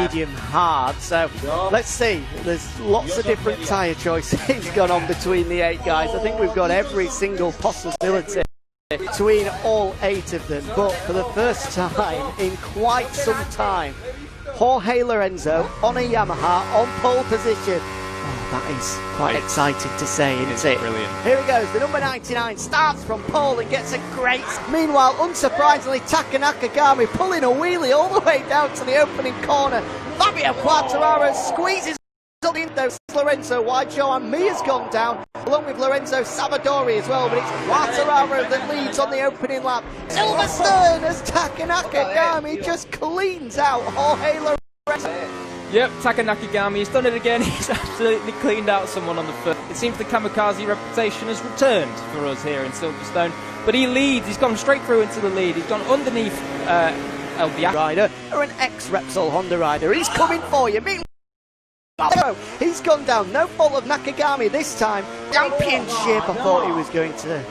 medium hard. So let's see. There's lots of different tyre choices gone on between the 8 guys. I think we've got every single possibility between all 8 of them. But for the first time in quite some time, Jorge Lorenzo on a Yamaha on pole position. Oh, that is quite exciting to say, isn't it? Brilliant. Here he goes, the number 99 starts from pole and gets a great... Meanwhile, unsurprisingly, Taka Nakagami pulling a wheelie all the way down to the opening corner. Fabio Quartararo squeezes on the window. Lorenzo wide, Joan Mir's gone down, along with Lorenzo Savadori as well, but it's Quartararo that leads on the opening lap. Silverstone as Taka Nakagami just cleans out Jorge Lorenzo. Yep, Taka Nakagami, he's done it again. He's absolutely cleaned out someone on the first. It seems the kamikaze reputation has returned for us here in Silverstone. But he leads, he's gone straight through into the lead. He's gone underneath El Bianchi rider, or an ex-Repsol Honda rider. He's coming for you. Meanwhile, he's gone down, no fault of Nakagami this time. Championship, I thought he was going to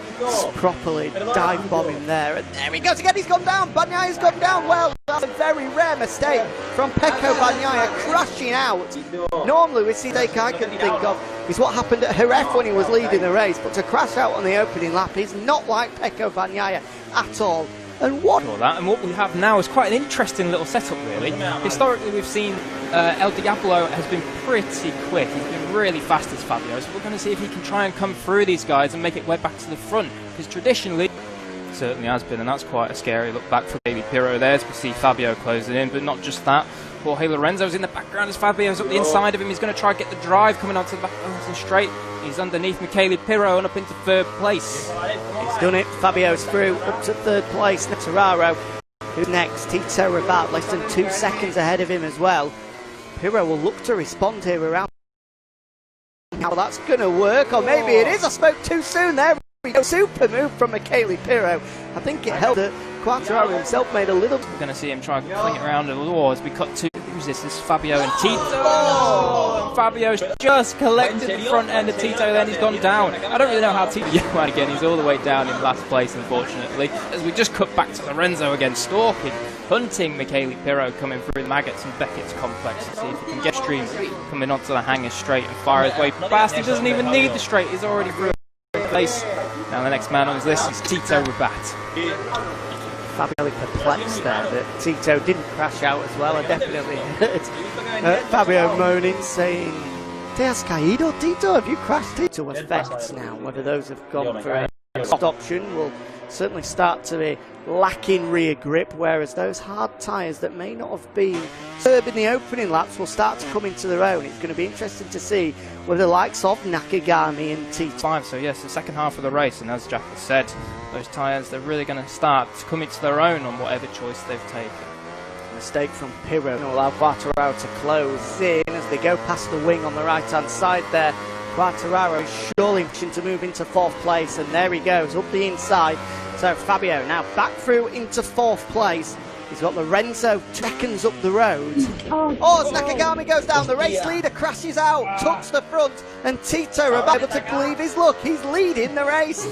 properly dive bomb him there. And there he goes again, he's gone down. Bagnaya's gone down. Well, that's a very rare mistake from Pecco Bagnaia, crashing out. Normally, we see mistake I can think of is what happened at Jerez when he was leading the race, but to crash out on the opening lap is not like Pecco Bagnaia at all. And what we have now is quite an interesting little setup, really. Historically, we've seen El Diablo has been pretty quick. He's been really fast as Fabio, so we're going to see if he can try and come through these guys and make it way back to the front, because traditionally it certainly has been, and that's quite a scary look back for Baby Pirro there, as we see Fabio closing in. But not just that, Jorge Lorenzo's in the background as Fabio's up the inside of him. He's going to try and get the drive coming onto the back onto the straight. He's underneath Michele Pirro and up into 3rd place. He's done it. Fabio's through up to 3rd place. Tararo, who's next? Tito Rabat, less than 2 seconds ahead of him as well. Pirro will look to respond here around. How that's going to work, or maybe it is. I spoke too soon there. Super move from Michele Pirro. I think it helped that Quartararo himself made a little... We're going to see him try and fling it around a little as we cut to... Who's this? This is Fabio and Tito. Oh! Fabio's just collected the front end of Tito, then he's gone down. I don't really know how Tito went again. He's all the way down in last place, unfortunately. As we just cut back to Lorenzo again, stalking, hunting Michele Pirro, coming through the Maggots and Beckett's complex to see if he can get stream coming onto the hanger straight and fire his way past. He doesn't even need the straight. He's already through place. Now the next man on his list is Tito Rabat. Fabio perplexed there that Tito didn't crash out as well. I definitely heard Fabio moaning, saying, "Te has caído, Tito? Have you crashed?" Tito effects now. Whether those have gone for a soft option will certainly start to be lacking rear grip, whereas those hard tyres that may not have been served in the opening laps will start to come into their own. It's going to be interesting to see whether the likes of Nakagami and Tito. So yes, the second half of the race, and as Jack has said, those tyres, they're really going to start to come into their own on whatever choice they've taken. Mistake from Pirro will allow Quartararo to close in as they go past the wing on the right hand side there. Quartararo is surely wishing to move into 4th place, and there he goes up the inside. So Fabio now back through into 4th place. He's got Lorenzo 2 seconds up the road. Oh, as Nakagami goes down, the race leader crashes out, tucks the front, and Tito Rabat able to believe his luck. He's leading the race.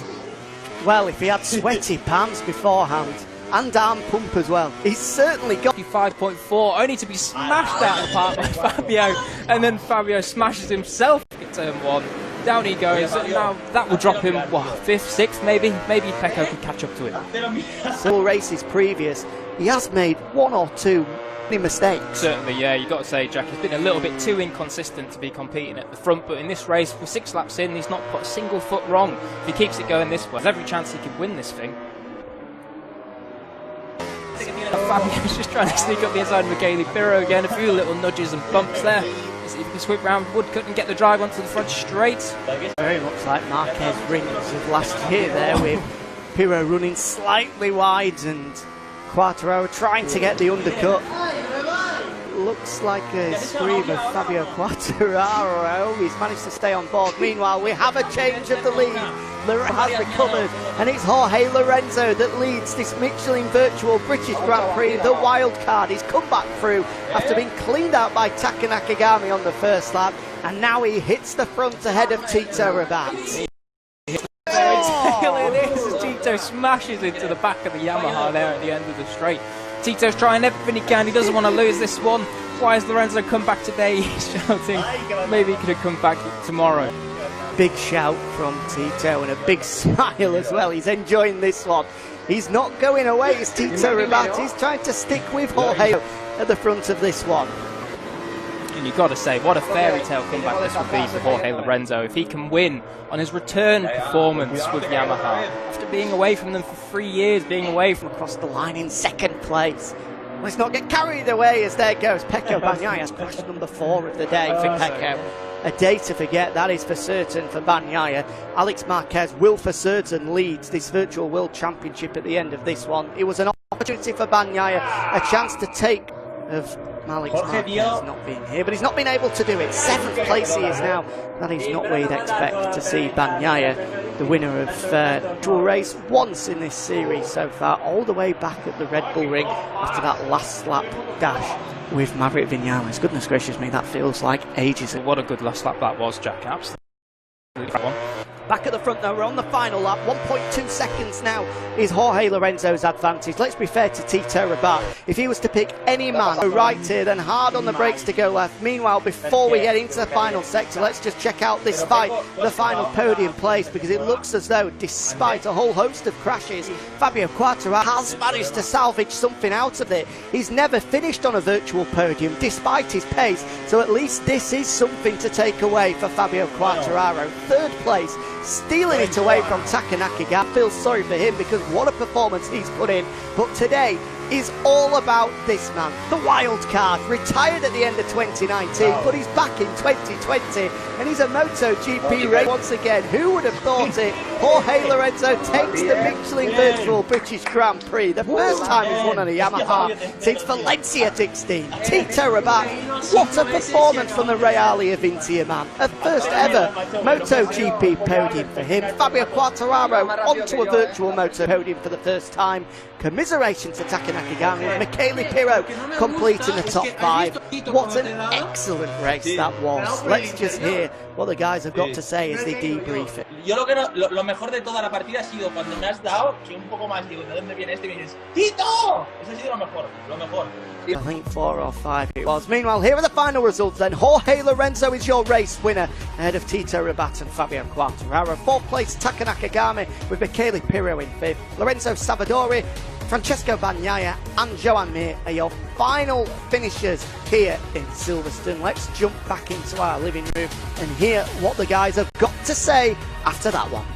Well, if he had sweaty palms beforehand and arm pump as well, he's certainly got 5.4, only to be smashed out of the park by Fabio, and then Fabio smashes himself in turn 1. Down he goes, and now that will drop him, what, 5th, 6th maybe? Maybe Pecco can catch up to him. Several races previous, he has made 1 or 2 mistakes. Certainly, yeah, you've got to say, Jack, he's been a little bit too inconsistent to be competing at the front, but in this race, we're 6 laps in, he's not put a single foot wrong. If he keeps it going this way, there's every chance he could win this thing. Fabio's just trying to sneak up the inside of Michele Pirro again, a few little nudges and bumps there. See if he can sweep round Woodcut and get the drive onto the front straight. Very much like Marquez Rings of last year there, with Pirro running slightly wide and Quartararo trying to get the undercut. Looks like a scream of Fabio Quartararo. He's managed to stay on board. Meanwhile, we have a change of the lead. Lorenzo has recovered, and it's Jorge Lorenzo that leads this Michelin Virtual British Grand Prix, the wild card. He's come back through after being cleaned out by Taka Nakagami on the first lap, and now he hits the front ahead of Tito Rabat. Oh! Tito smashes into the back of the Yamaha there at the end of the straight. Tito's trying everything he can, he doesn't want to lose this one. Why has Lorenzo come back today? He's shouting. Maybe he could have come back tomorrow. Big shout from Tito and a big smile as well. He's enjoying this one. He's not going away. It's Tito Rabat. He's trying to stick with Jorge at the front of this one. And you've got to say, what a fairy tale comeback this would be for Jorge Lorenzo if he can win on his return performance with Yamaha. After being away from them for 3 years, being away from Across the line in second place. Let's not get carried away as there goes. Pecco Bagnaia, crash number 4 of the day for Pecco. A day to forget, that is for certain for Bagnaia. Alex Marquez will for certain lead this Virtual World Championship at the end of this one. It was an opportunity for Bagnaia, a chance to take of Alex Marquez not being here, but he's not been able to do it. 7th place he is now. That is not where you'd expect to see Bagnaia, the winner of dual race once in this series so far, all the way back at the Red Bull Ring after that last lap dash with Maverick Vinales. Goodness gracious me, that feels like ages ago. What a good last lap that was, Jack. Absolutely. Back at the front though, we're on the final lap. 1.2 seconds now is Jorge Lorenzo's advantage. Let's be fair to Tito Rabat. If he was to pick any man, go right here, then hard on the brakes to go left. Meanwhile, before we get into the final sector, let's just check out this fight, the final podium place, because it looks as though, despite a whole host of crashes, Fabio Quartararo has managed to salvage something out of it. He's never finished on a virtual podium, despite his pace, so at least this is something to take away for Fabio Quartararo. 3rd place, stealing it away from Taka Nakagami. Feels sorry for him because what a performance he's put in. But today is all about this man, the wild card, retired at the end of 2019, but he's back in 2020 and he's a MotoGP race once again. Who would have thought it? Jorge Lorenzo takes the Michelin Virtual British Grand Prix, the first time he's won on a Yamaha since Valencia 16. Tito Rabat, what a performance from the Reali Avintia man. A first ever MotoGP podium for him. Fabio Quartararo onto a virtual moto podium for the first time. Commiserations to Taka Nakagami and Michele Pirro completing the top 5. What an excellent race that was. Let's just hear what the guys have got to say as they debrief it. Yo lo que no, lo mejor de toda la partida ha sido cuando me has dado, que un poco más digo, ¿de dónde viene este? Y me dices, ¡Tito! Eso ha sido lo mejor, lo mejor. I think 4 or 5 it was. Meanwhile, here are the final results then. Jorge Lorenzo is your race winner ahead of Tito Rabat and Fabio Quartararo. 4th place, Taka Nakagami with Michele Pirro in 5th. Lorenzo Savadori, Francesco Bagnaia and Joan Mir are your final finishers here in Silverstone. Let's jump back into our living room and hear what the guys have got to say after that one.